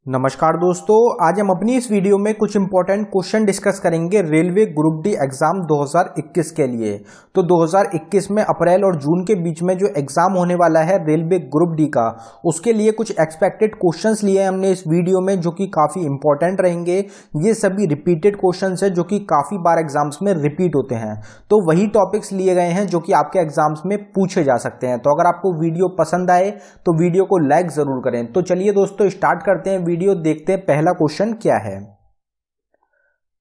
नमस्कार दोस्तों, आज हम अपनी इस वीडियो में कुछ इंपॉर्टेंट क्वेश्चन डिस्कस करेंगे रेलवे ग्रुप डी एग्जाम 2021 के लिए। तो 2021 में अप्रैल और जून के बीच में जो एग्जाम होने वाला है रेलवे ग्रुप डी का, उसके लिए कुछ एक्सपेक्टेड क्वेश्चंस लिए हमने इस वीडियो में, जो कि काफ़ी इंपॉर्टेंट रहेंगे। ये सभी रिपीटेड क्वेश्चंस है जो कि काफ़ी बार एग्जाम्स में रिपीट होते हैं। तो वही टॉपिक्स लिए गए हैं जो कि आपके एग्जाम्स में पूछे जा सकते हैं। तो अगर आपको वीडियो पसंद आए तो वीडियो को लाइक ज़रूर करें। तो चलिए दोस्तों, स्टार्ट करते हैं वीडियो। देखते हैं पहला क्वेश्चन क्या है।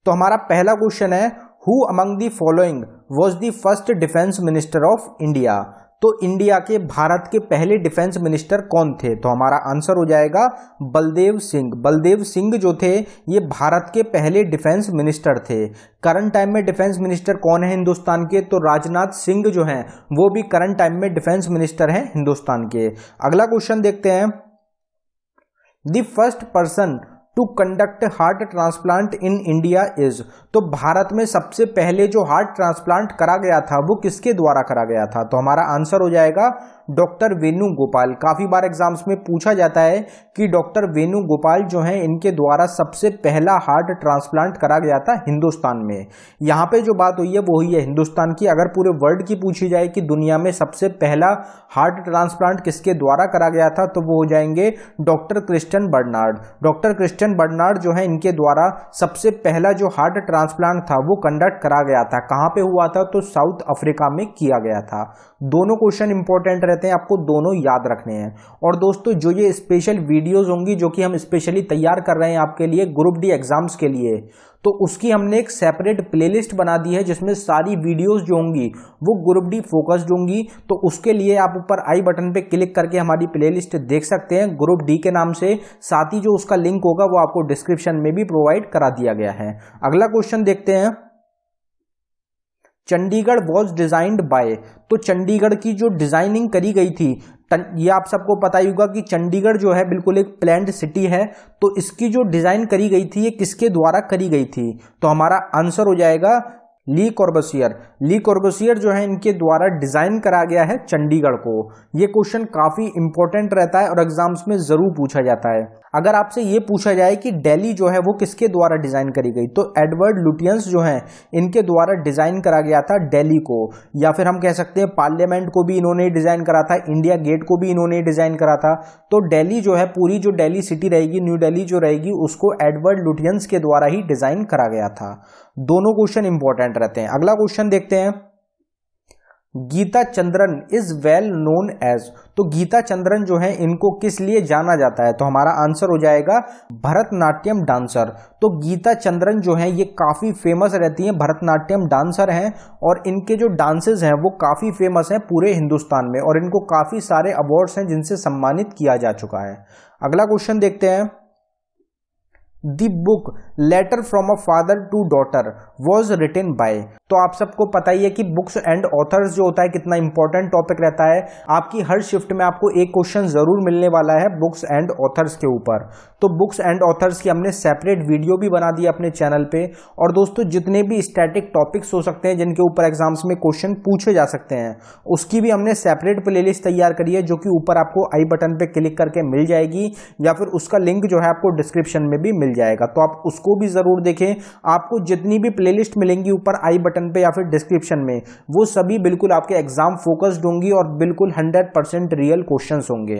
तो हमारा पहला क्वेश्चन है, who among the following was the first defence minister of India. तो इंडिया के, भारत के पहले डिफेंस मिनिस्टर कौन थे? तो हमारा आंसर हो जाएगा बलदेव सिंह। बलदेव सिंह जो थे ये भारत के पहले डिफेंस मिनिस्टर थे। करंट टाइम में डिफेंस मिनिस्टर कौन है हिंदुस्तान के? तो राजनाथ सिंह जो हैं वो भी करंट टाइम में डिफेंस मिनिस्टर हैं हिंदुस्तान के। अगला क्वेश्चन देखते हैं, The first person to conduct heart transplant in India is. तो भारत में सबसे पहले जो हार्ट ट्रांसप्लांट करा गया था वो किसके द्वारा करा गया था? तो हमारा आंसर हो जाएगा डॉक्टर वेणुगोपाल। काफी बार एग्जाम्स में पूछा जाता है कि डॉक्टर वेणुगोपाल जो हैं इनके द्वारा सबसे पहला हार्ट ट्रांसप्लांट करा गया था हिंदुस्तान में। यहाँ पे जो बात हुई है वो हुई है हिंदुस्तान की। अगर पूरे वर्ल्ड की पूछी जाए कि दुनिया में सबसे पहला हार्ट ट्रांसप्लांट किसके द्वारा करा गया था, तो वो हो जाएंगे doctor Christian Barnard. Doctor Christian Barnard जो है इनके द्वारा सबसे पहला जो हार्ट ट्रांसप्लांट था वो कंडक्ट करा गया था। कहाँ पे हुआ था? तो साउथ अफ्रीका में किया गया था। दोनों क्वेश्चन इंपॉर्टेंट रहते हैं, आपको दोनों याद रखने हैं। और दोस्तों, जो ये स्पेशल वीडियोस होंगी जो कि हम स्पेशली तैयार कर रहे हैं आपके लिए ग्रुप डी एग्जाम्स के लिए, तो उसकी हमने एक सेपरेट प्लेलिस्ट बना दी है जिसमें सारी वीडियोस जो होंगी वो ग्रुप डी फोकस्ड होंगी। तो उसके लिए आप ऊपर आई बटन पे क्लिक करके हमारी प्लेलिस्ट देख सकते हैं ग्रुप डी के नाम से। साथ ही जो उसका लिंक होगा वो आपको डिस्क्रिप्शन में भी प्रोवाइड करा दिया गया है। अगला क्वेश्चन देखते हैं, चंडीगढ़ वॉज डिजाइंड बाय। तो चंडीगढ़ की जो डिजाइनिंग करी गई थी, ये आप सबको पता ही होगा कि चंडीगढ़ जो है बिल्कुल एक प्लैन्ड सिटी है। तो इसकी जो डिजाइन करी गई थी ये किसके द्वारा करी गई थी? तो हमारा आंसर हो जाएगा ली कॉर्बुसियर। ली कॉर्बुसियर जो है इनके द्वारा डिजाइन करा गया है चंडीगढ़ को। ये क्वेश्चन काफी इंपॉर्टेंट रहता है और एग्जाम्स में जरूर पूछा जाता है। अगर आपसे ये पूछा जाए कि दिल्ली जो है वो किसके द्वारा डिजाइन करी गई, तो एडवर्ड लुटियंस जो हैं इनके द्वारा डिजाइन करा गया था दिल्ली को। या फिर हम कह सकते हैं पार्लियामेंट को भी इन्होंने डिजाइन करा था, इंडिया गेट को भी इन्होंने डिजाइन करा था। तो दिल्ली जो है, पूरी जो दिल्ली सिटी रहेगी, न्यू दिल्ली जो रहेगी, उसको एडवर्ड लुटियंस के द्वारा ही डिजाइन करा गया था। दोनों क्वेश्चन इंपॉर्टेंट रहते हैं। अगला क्वेश्चन देखते हैं, Geeta Chandran is well known as. तो गीता चंद्रन जो है इनको किस लिए जाना जाता है? तो हमारा आंसर हो जाएगा भरतनाट्यम डांसर। तो गीता चंद्रन जो है ये काफी फेमस रहती हैं, भरतनाट्यम डांसर हैं और इनके जो डांसेस हैं वो काफी फेमस हैं पूरे हिंदुस्तान में और इनको काफी सारे अवार्ड्स हैं जिनसे सम्मानित किया जा चुका है। अगला क्वेश्चन देखते हैं, the book letter from a father to daughter was written by. तो आप सबको पता ही है कि बुक्स एंड ऑथर्स जो होता है कितना इंपॉर्टेंट टॉपिक रहता है। आपकी हर शिफ्ट में आपको एक क्वेश्चन जरूर मिलने वाला है बुक्स एंड ऑथर्स के ऊपर। तो बुक्स एंड ऑथर्स की हमने सेपरेट वीडियो भी बना दी अपने चैनल पे। और दोस्तों, जितने भी स्टैटिक टॉपिक्स हो सकते हैं जिनके ऊपर एग्जाम्स में क्वेश्चन पूछे जा सकते हैं, उसकी भी हमने सेपरेट प्लेलिस्ट तैयार करी है जो कि ऊपर आपको आई बटन पे क्लिक करके मिल जाएगी, या फिर उसका लिंक जो है आपको डिस्क्रिप्शन में भी मिल जाएगा। तो आप उसको भी जरूर देखें। आपको जितनी भी प्लेलिस्ट मिलेंगी ऊपर आई बटन पे या फिर डिस्क्रिप्शन में, वो सभी बिल्कुल आपके एग्जाम फोकस्ड होंगी और बिल्कुल 100% रियल क्वेश्चंस होंगे।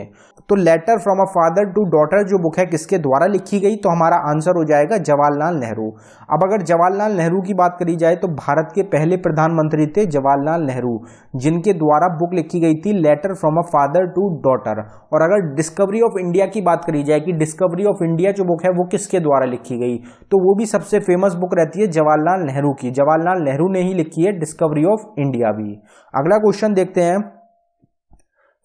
तो letter from a father to daughter जो बुक है किसके द्वारा लिखी गई? तो हमारा आंसर हो जाएगा जवाहरलाल नेहरू। अब अगर जवाहरलाल नेहरू की बात करी जाए तो भारत के पहले प्रधानमंत्री थे जवाहरलाल नेहरू, जिनके द्वारा बुक लिखी गई थी letter from a father to daughter. और अगर डिस्कवरी ऑफ इंडिया की बात करी जाए कि डिस्कवरी ऑफ इंडिया जो बुक है वो किसके द्वारा लिखी गई, तो वो भी सबसे फेमस बुक रहती है जवाहरलाल नेहरू की। जवाहरलाल नेहरू ने ही लिखी है डिस्कवरी ऑफ इंडिया भी। अगला क्वेश्चन देखते हैं,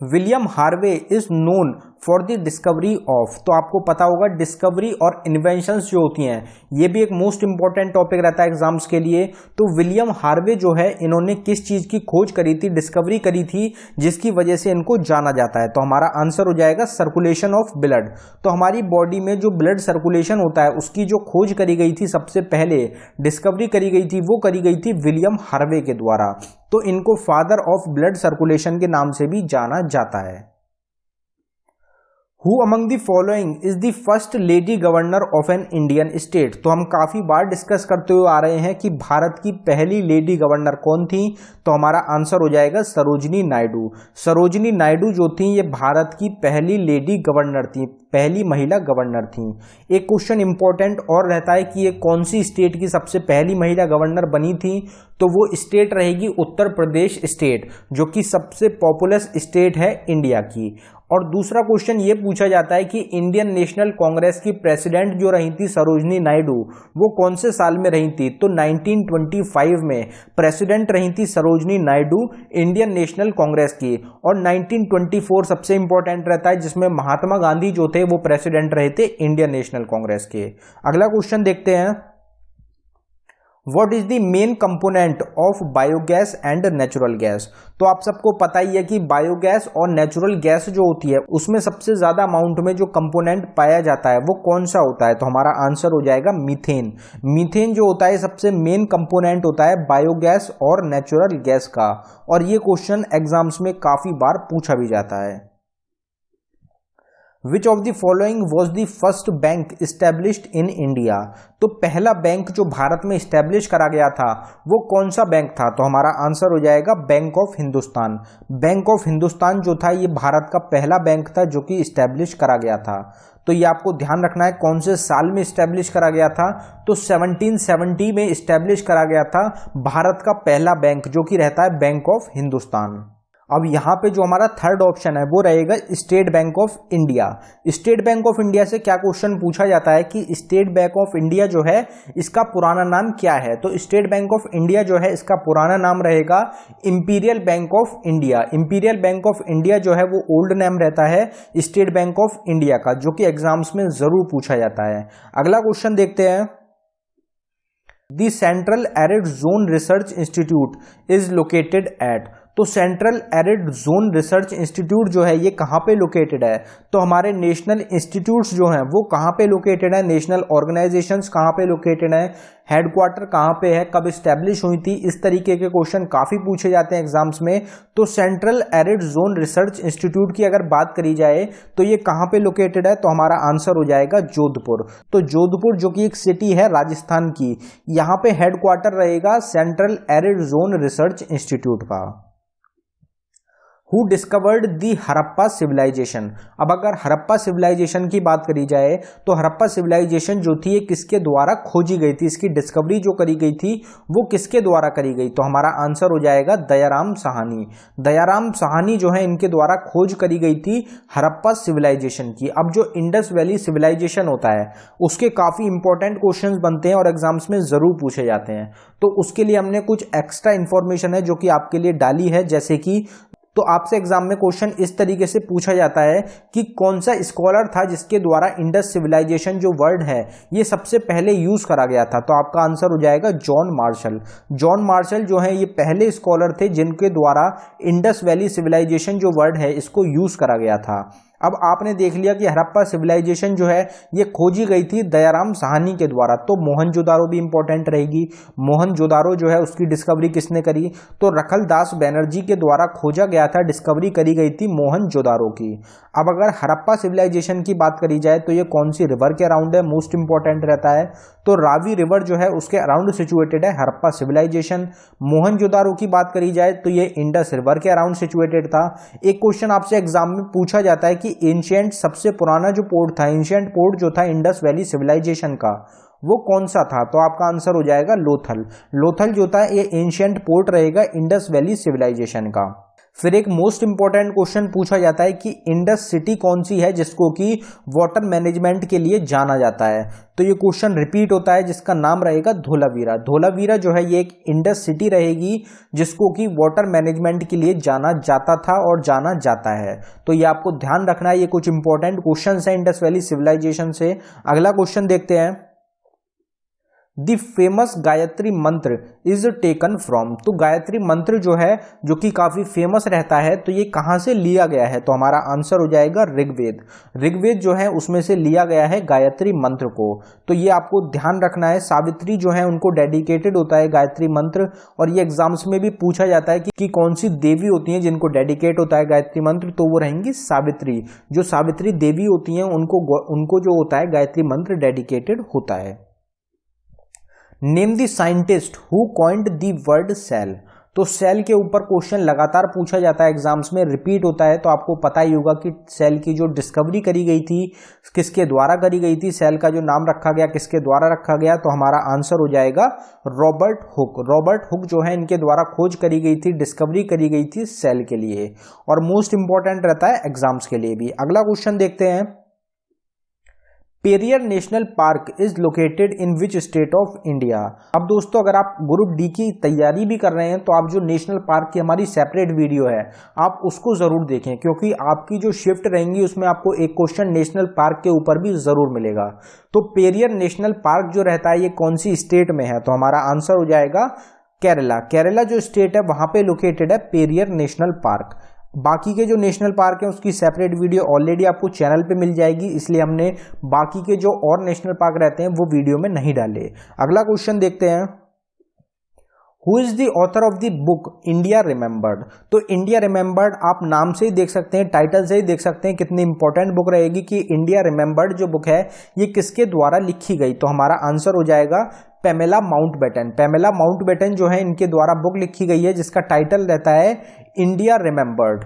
William Harvey is known for the discovery of. तो आपको पता होगा डिस्कवरी और इन्वेंशंस जो होती हैं ये भी एक मोस्ट इंपॉर्टेंट टॉपिक रहता है एग्जाम्स के लिए। तो विलियम हार्वे जो है इन्होंने किस चीज की खोज करी थी, डिस्कवरी करी थी, जिसकी वजह से इनको जाना जाता है? तो हमारा आंसर हो जाएगा सर्कुलेशन ऑफ ब्लड। तो हमारी बॉडी में जो ब्लड सर्कुलेशन होता है उसकी जो खोज करी गई थी, सबसे पहले डिस्कवरी करी गई थी, वो करी गई थी विलियम हार्वे के द्वारा। तो इनको फादर ऑफ ब्लड सर्कुलेशन के नाम से भी जाना जाता है। Who among the following is the first lady governor of an Indian state. तो हम काफी बार डिस्कस करते हुए आ रहे हैं कि भारत की पहली लेडी गवर्नर कौन थी, तो हमारा आंसर हो जाएगा सरोजिनी नायडू। सरोजिनी नायडू जो थी ये भारत की पहली लेडी गवर्नर थी, पहली महिला गवर्नर थी। एक क्वेश्चन इंपॉर्टेंट और रहता है कि ये कौन सी स्टेट की सबसे पहली महिला गवर्नर बनी थी, तो वो स्टेट रहेगी उत्तर प्रदेश स्टेट, जो कि सबसे पॉपुलस स्टेट है इंडिया की। और दूसरा क्वेश्चन ये पूछा जाता है कि इंडियन नेशनल कांग्रेस की प्रेसिडेंट जो रही थी सरोजिनी नायडू, वो कौन से साल में रही थी, तो 1925 में प्रेसिडेंट रही थी सरोजिनी नायडू इंडियन नेशनल कांग्रेस की। और 1924 सबसे इंपॉर्टेंट रहता है, जिसमें महात्मा गांधी जो थे वो प्रेसिडेंट रहे थे इंडियन नेशनल कांग्रेस के। अगला क्वेश्चन देखते हैं, What is the main component of biogas and natural gas. तो आप सबको पता ही है कि बायोगैस और नेचुरल गैस जो होती है उसमें सबसे ज्यादा अमाउंट में जो कंपोनेंट पाया जाता है वो कौन सा होता है, तो हमारा आंसर हो जाएगा मीथेन। मीथेन जो होता है सबसे मेन कंपोनेंट होता है बायोगैस और नेचुरल गैस का, और ये क्वेश्चन एग्जाम्स में काफी बार पूछा भी जाता है। Which of the following was the first bank established in India. तो पहला बैंक जो भारत में इस्टेब्लिश करा गया था वो कौन सा बैंक था, तो हमारा आंसर हो जाएगा bank of Hindustan. Bank of Hindustan जो था ये भारत का पहला बैंक था जो कि इस्टेब्लिश करा गया था। तो ये आपको ध्यान रखना है कौन से साल में इस्टेब्लिश करा गया था, तो 1770 में इस्टेब्लिश करा गया था भारत का पहला बैंक, जो कि रहता है बैंक ऑफ हिंदुस्तान। अब यहाँ पे जो हमारा थर्ड ऑप्शन है वो रहेगा state bank of India. State bank of India से क्या क्वेश्चन पूछा जाता है कि स्टेट बैंक ऑफ इंडिया जो है इसका पुराना नाम क्या है, तो स्टेट बैंक ऑफ इंडिया जो है इसका पुराना नाम रहेगा imperial bank of India. Imperial bank of India जो है वो ओल्ड नेम रहता है स्टेट बैंक ऑफ इंडिया का, जो कि एग्जाम्स में जरूर पूछा जाता है। अगला क्वेश्चन देखते हैं, the central arid zone research institute is located at. तो central arid zone research institute जो है ये कहाँ पे लोकेटेड है, तो हमारे नेशनल इंस्टीट्यूट्स जो हैं वो कहाँ पे लोकेटेड है, नेशनल ऑर्गेनाइजेशंस कहाँ पे लोकेटेड है, हेडक्वार्टर कहाँ पे है, कब इस्टेब्लिश हुई थी, इस तरीके के क्वेश्चन काफी पूछे जाते हैं एग्जाम्स में। तो central arid zone research institute की अगर बात करी जाए तो ये कहाँ पे लोकेटेड है, तो हमारा आंसर हो जाएगा जोधपुर। तो जोधपुर जो कि एक सिटी है राजस्थान की, यहाँ पे हेडक्वार्टर रहेगा central arid zone research institute का। Who discovered the Harappa civilisation. अब अगर हड़प्पा सिविलाइजेशन की बात करी जाए तो हड़प्पा सिविलाइजेशन जो थी ये किसके द्वारा खोजी गई थी, इसकी डिस्कवरी जो करी गई थी वो किसके द्वारा करी गई, तो हमारा आंसर हो जाएगा दयाराम साहनी। दयाराम साहनी जो है इनके द्वारा खोज करी गई थी हड़प्पा सिविलाइजेशन की। अब जो इंडस वैली सिविलाइजेशन होता है उसके काफी इंपॉर्टेंट क्वेश्चंस बनते हैं और एग्जाम्स में जरूर पूछे जाते हैं, तो उसके लिए हमने कुछ एक्स्ट्रा इंफॉर्मेशन है जो कि आपके लिए डाली है। जैसे कि तो आपसे एग्जाम में क्वेश्चन इस तरीके से पूछा जाता है कि कौन सा स्कॉलर था जिसके द्वारा इंडस सिविलाइजेशन जो वर्ड है ये सबसे पहले यूज करा गया था, तो आपका आंसर हो जाएगा जॉन मार्शल। जॉन मार्शल जो है ये पहले स्कॉलर थे जिनके द्वारा इंडस वैली सिविलाइजेशन जो वर्ड है इसको यूज करा गया था। अब आपने देख लिया कि हड़प्पा सिविलाइजेशन जो है ये खोजी गई थी दयाराम साहनी के द्वारा, तो मोहनजोदारो भी इंपॉर्टेंट रहेगी। मोहनजोदारो जो है उसकी डिस्कवरी किसने करी, तो रखल दास बनर्जी के द्वारा खोजा गया था, डिस्कवरी करी गई थी मोहनजोदारो की। अब अगर हड़प्पा सिविलाइजेशन की बात करी जाए तो ये कौन सी रिवर के अराउंड है, मोस्ट इंपॉर्टेंट रहता है, तो रावी रिवर जो है उसके अराउंड सिचुएटेड है हड़प्पा सिविलाइजेशन। मोहनजोदारो की बात करी जाए तो ये इंडस रिवर के अराउंड सिचुएटेड था। एक क्वेश्चन आपसे एग्जाम में पूछा जाता है कि एंशिएंट सबसे पुराना जो पोर्ट था, एंशिएंट पोर्ट जो था इंडस वैली सिविलाइजेशन का, वो कौन सा था, तो आपका आंसर हो जाएगा लोथल। लोथल जो था ये एंशिएंट पोर्ट रहेगा इंडस वैली सिविलाइजेशन का। फिर एक मोस्ट इंपॉर्टेंट क्वेश्चन पूछा जाता है कि इंडस सिटी कौन सी है जिसको कि वाटर मैनेजमेंट के लिए जाना जाता है, तो ये क्वेश्चन रिपीट होता है जिसका नाम रहेगा धोलावीरा। धोलावीरा जो है ये एक इंडस सिटी रहेगी जिसको कि वाटर मैनेजमेंट के लिए जाना जाता था और जाना जाता है, तो ये आपको ध्यान रखना है। ये कुछ इंपॉर्टेंट क्वेश्चन है इंडस वैली सिविलाइजेशन से। अगला क्वेश्चन देखते हैं, द फेमस गायत्री मंत्र इज टेकन फ्रॉम। तो गायत्री मंत्र जो है, जो कि काफी फेमस रहता है, तो ये कहां से लिया गया है? तो हमारा आंसर हो जाएगा ऋग्वेद। ऋग्वेद जो है उसमें से लिया गया है गायत्री मंत्र को। तो ये आपको ध्यान रखना है। सावित्री जो है उनको डेडिकेटेड होता है गायत्री मंत्र, और ये एग्जाम्स में भी पूछा जाता है कि कौन सी देवी होती है जिनको डेडिकेट होता है गायत्री मंत्र, तो वो रहेंगी सावित्री। जो सावित्री देवी होती हैं उनको जो होता है गायत्री मंत्र डेडिकेटेड होता है। Name the scientist who coined the word cell. तो सेल के ऊपर क्वेश्चन लगातार पूछा जाता है, एग्जाम्स में रिपीट होता है, तो आपको पता ही होगा कि सेल की जो डिस्कवरी करी गई थी किसके द्वारा करी गई थी, सेल का जो नाम रखा गया किसके द्वारा रखा गया, तो हमारा आंसर हो जाएगा रॉबर्ट हुक। रॉबर्ट हुक जो है इनके द्वारा खोज करी गई थी, डिस्कवरी करी गई थी सेल के लिए, और मोस्ट इंपॉर्टेंट रहता है एग्जाम्स के लिए भी। अगला क्वेश्चन देखते हैं। Periyar national park is located in which state of India. अब दोस्तों अगर आप ग्रुप डी की तैयारी भी कर रहे हैं तो आप जो नेशनल पार्क की हमारी सेपरेट वीडियो है आप उसको जरूर देखें, क्योंकि आपकी जो शिफ्ट रहेंगी उसमें आपको एक क्वेश्चन नेशनल पार्क के ऊपर भी जरूर मिलेगा। तो पेरियर नेशनल पार्क जो रहता है ये कौन सी स्टेट में है? तो हमारा आंसर हो जाएगा केरला। केरला जो स्टेट है वहां पे लोकेटेड है पेरियर नेशनल पार्क। बाकी के जो नेशनल पार्क है उसकी सेपरेट वीडियो ऑलरेडी आपको चैनल पे मिल जाएगी, इसलिए हमने बाकी के जो और नेशनल पार्क रहते हैं वो वीडियो में नहीं डाले। अगला क्वेश्चन देखते हैं। Who is the author of the book India remembered. तो इंडिया रिमेंबर्ड आप नाम से ही देख सकते हैं, टाइटल से ही देख सकते हैं कितनी इंपॉर्टेंट बुक रहेगी कि इंडिया रिमेंबर्ड जो बुक है ये किसके द्वारा लिखी गई। तो हमारा आंसर हो जाएगा पैमेला माउंटबेटन। पैमेला माउंटबेटन जो है इनके द्वारा बुक लिखी गई है जिसका टाइटल रहता है India remembered.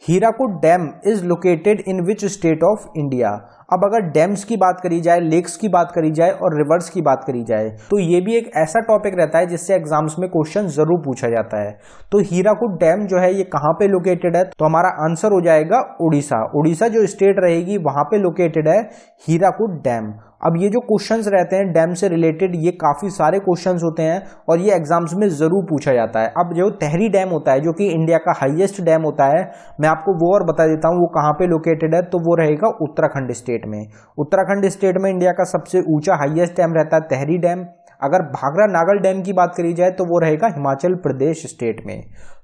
Hirakud dam is located in which state of India. अब अगर डैम्स की बात करी जाए, लेक्स की बात करी जाए और रिवर्स की बात करी जाए तो ये भी एक ऐसा टॉपिक रहता है जिससे एग्जाम्स में क्वेश्चन जरूर पूछा जाता है। तो हीराकुड डैम जो है ये कहां पे लोकेटेड है? तो हमारा आंसर हो जाएगा उड़ीसा। उड़ीसा जो स्टेट रहेगी वहां पे लोकेटेड है हीराकुड डैम। अब ये जो क्वेश्चंस रहते हैं डैम से रिलेटेड ये काफी सारे क्वेश्चंस होते हैं और ये एग्जाम्स में जरूर पूछा जाता है। अब जो तहरी डैम होता है जो कि इंडिया का हाईएस्ट डैम होता है, मैं आपको वो और बता देता हूँ वो कहाँ पे लोकेटेड है। तो वो रहेगा उत्तराखंड स्टेट में। उत्तराखंड स्टेट में इंडिया का सबसे ऊंचा हाईएस्ट डैम रहता है तहरी डैम। अगर भाखरा नागल डैम की बात करी जाए तो वो रहेगा हिमाचल प्रदेश स्टेट में।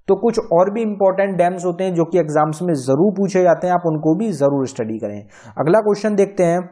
तो कुछ और भी इंपॉर्टेंट डैम्स होते हैं जो कि एग्जाम्स में जरूर पूछे जाते हैं, आप उनको भी जरूर स्टडी करें। अगला क्वेश्चन देखते हैं।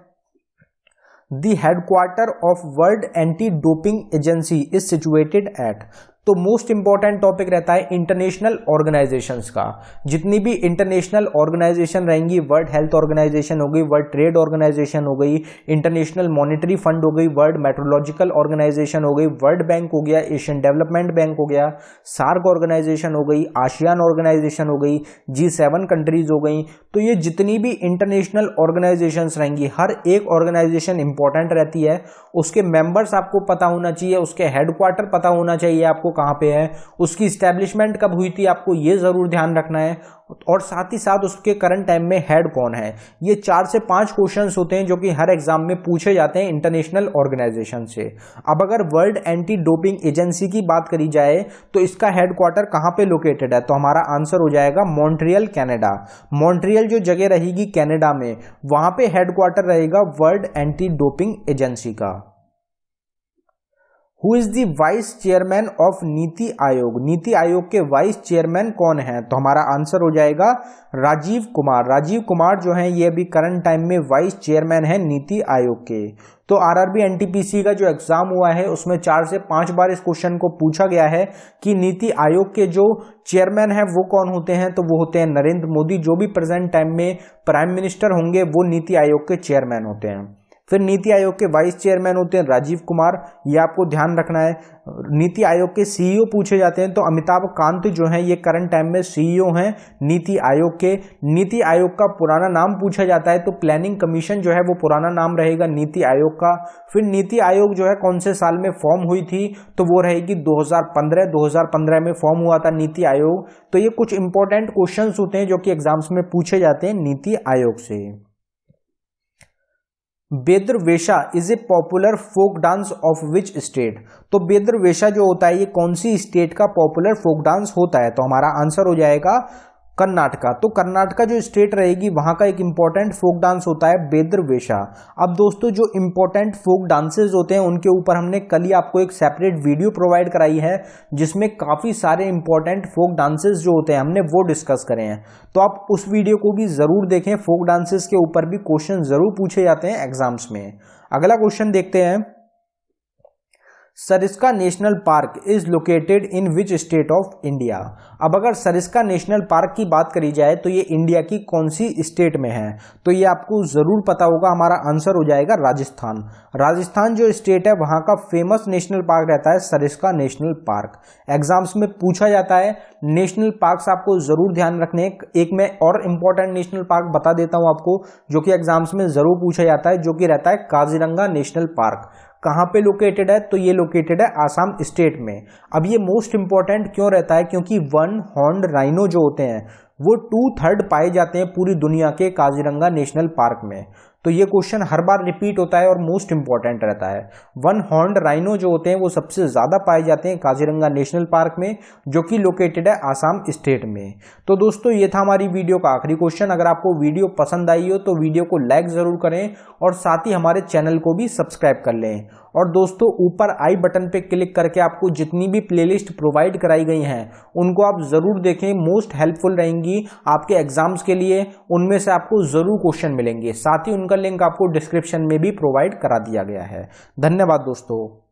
The headquarter of World Anti-Doping Agency is situated at। तो मोस्ट इंपॉर्टेंट टॉपिक रहता है इंटरनेशनल ऑर्गेनाइजेशंस का। जितनी भी इंटरनेशनल ऑर्गेनाइजेशन रहेंगी, वर्ल्ड हेल्थ ऑर्गेनाइजेशन हो गई, वर्ल्ड ट्रेड ऑर्गेनाइजेशन हो गई, इंटरनेशनल मॉनेटरी फंड हो गई, वर्ल्ड मेट्रोलॉजिकल ऑर्गेनाइजेशन हो गई, वर्ल्ड बैंक हो गया, एशियन डेवलपमेंट बैंक हो गया, सार्क ऑर्गेनाइजेशन हो गई, आसियान ऑर्गेनाइजेशन हो गई, G7 कंट्रीज हो गई। तो ये जितनी भी इंटरनेशनल ऑर्गेनाइजेशंस रहेंगी हर एक ऑर्गेनाइजेशन इंपॉर्टेंट रहती है। उसके मेंबर्स आपको पता होना चाहिए, उसके हेडक्वार्टर पता होना चाहिए आपको कहां पे है, उसकी स्टैब्लिशमेंट कब हुई थी आपको ये जरूर ध्यान रखना है, और साथ ही साथ उसके करंट टाइम में हेड कौन है। ये 4 से 5 क्वेश्चंस होते हैं जो कि हर एग्जाम में पूछे जाते हैं इंटरनेशनल ऑर्गेनाइजेशन से। अब अगर वर्ल्ड एंटी डोपिंग एजेंसी की बात करी जाए तो इसका हेडक्वार्टर कहां पे लोकेटेड है? तो हमारा आंसर हो जाएगा मॉन्ट्रियल कनाडा। मॉन्ट्रियल जो जगह रहेगी कनाडा में वहां पे हेडक्वार्टर रहेगा वर्ल्ड एंटी डोपिंग एजेंसी का। Who is the vice chairman of NITI Aayog. NITI Aayog के वाइस चेयरमैन कौन है? तो हमारा आंसर हो जाएगा राजीव कुमार। राजीव कुमार जो है ये अभी करंट टाइम में वाइस चेयरमैन है नीति आयोग के। तो आरआरबी एनटीपीसी का जो एग्जाम हुआ है उसमें 4 से 5 बार इस क्वेश्चन को पूछा गया है कि नीति आयोग के जो चेयरमैन है वो कौन होते हैं? तो वो होते हैं नरेंद्र मोदी। जो भी प्रेजेंट टाइम में प्राइम मिनिस्टर होंगे वो नीति आयोग के चेयरमैन होते हैं। फिर नीति आयोग के वाइस चेयरमैन होते हैं राजीव कुमार, ये आपको ध्यान रखना है। नीति आयोग के सीईओ पूछे जाते हैं तो अमिताभ कांत जो हैं ये करंट टाइम में सीईओ हैं नीति आयोग के। नीति आयोग का पुराना नाम पूछा जाता है तो प्लानिंग कमीशन जो है वो पुराना नाम रहेगा नीति आयोग का। फिर नीति आयोग जो है कौन से साल में फॉर्म हुई थी? तो वो रहेगी 2015 में फॉर्म हुआ था नीति आयोग। तो ये कुछ इंपॉर्टेंट क्वेश्चंस होते हैं जो कि एग्जाम्स में पूछे जाते हैं नीति आयोग से। Bedara Vesha is a popular folk dance of which state. तो बेदरवेशा जो होता है ये कौन सी स्टेट का पॉपुलर फोक डांस होता है? तो हमारा आंसर हो जाएगा कर्नाटका। तो कर्नाटका जो स्टेट रहेगी वहां का एक इंपॉर्टेंट फोक डांस होता है बेद्र वेशा। अब दोस्तों जो इंपॉर्टेंट फोक डांसेस होते हैं उनके ऊपर हमने कल ही आपको एक सेपरेट वीडियो प्रोवाइड कराई है जिसमें काफी सारे इंपॉर्टेंट फोक डांसेस जो होते हैं हमने वो डिस्कस करे हैं, तो आप उस वीडियो को भी जरूर देखें। फोक डांसेस के ऊपर भी क्वेश्चन जरूर पूछे जाते हैं एग्जाम्स में। अगला क्वेश्चन देखते हैं, Sariska national park is located in which state of India. अब अगर सरिस्का नेशनल पार्क की बात करी जाए तो ये इंडिया की कौन सी स्टेट में है, तो ये आपको जरूर पता होगा। हमारा आंसर हो जाएगा राजस्थान। राजस्थान जो स्टेट है वहां का फेमस नेशनल पार्क रहता है सरिस्का नेशनल पार्क। एग्जाम्स में पूछा जाता है। नेशनल पार्क्स आपको जरूर ध्यान रखने। एक मैं और इंपॉर्टेंट नेशनल पार्क बता देता हूं आपको जो कि एग्जाम्स में जरूर पूछा जाता है, जो कि रहता है काजीरंगा नेशनल पार्क। कहां पे लोकेटेड है, तो ये लोकेटेड है आसाम स्टेट में। अब ये मोस्ट इंपॉर्टेंट क्यों रहता है, क्योंकि वन हॉर्न्ड राइनो जो होते हैं वो 2/3 पाए जाते हैं पूरी दुनिया के काजीरंगा नेशनल पार्क में। तो ये क्वेश्चन हर बार रिपीट होता है और मोस्ट इंपॉर्टेंट रहता है। वन हॉर्न्ड राइनो जो होते हैं वो सबसे ज्यादा पाए जाते हैं काजीरंगा नेशनल पार्क में, जो कि लोकेटेड है आसाम स्टेट में। तो दोस्तों ये था हमारी वीडियो का आखिरी क्वेश्चन। अगर आपको वीडियो पसंद आई हो तो वीडियो को लाइक जरूर करें और साथ ही हमारे चैनल को भी सब्सक्राइब कर लें। और दोस्तों ऊपर आई बटन पे क्लिक करके आपको जितनी भी प्लेलिस्ट प्रोवाइड कराई गई हैं उनको आप जरूर देखें, मोस्ट हेल्पफुल रहेंगी आपके एग्जाम्स के लिए। उनमें से आपको जरूर क्वेश्चन मिलेंगे। साथ ही उनका लिंक आपको डिस्क्रिप्शन में भी प्रोवाइड करा दिया गया है। धन्यवाद दोस्तों।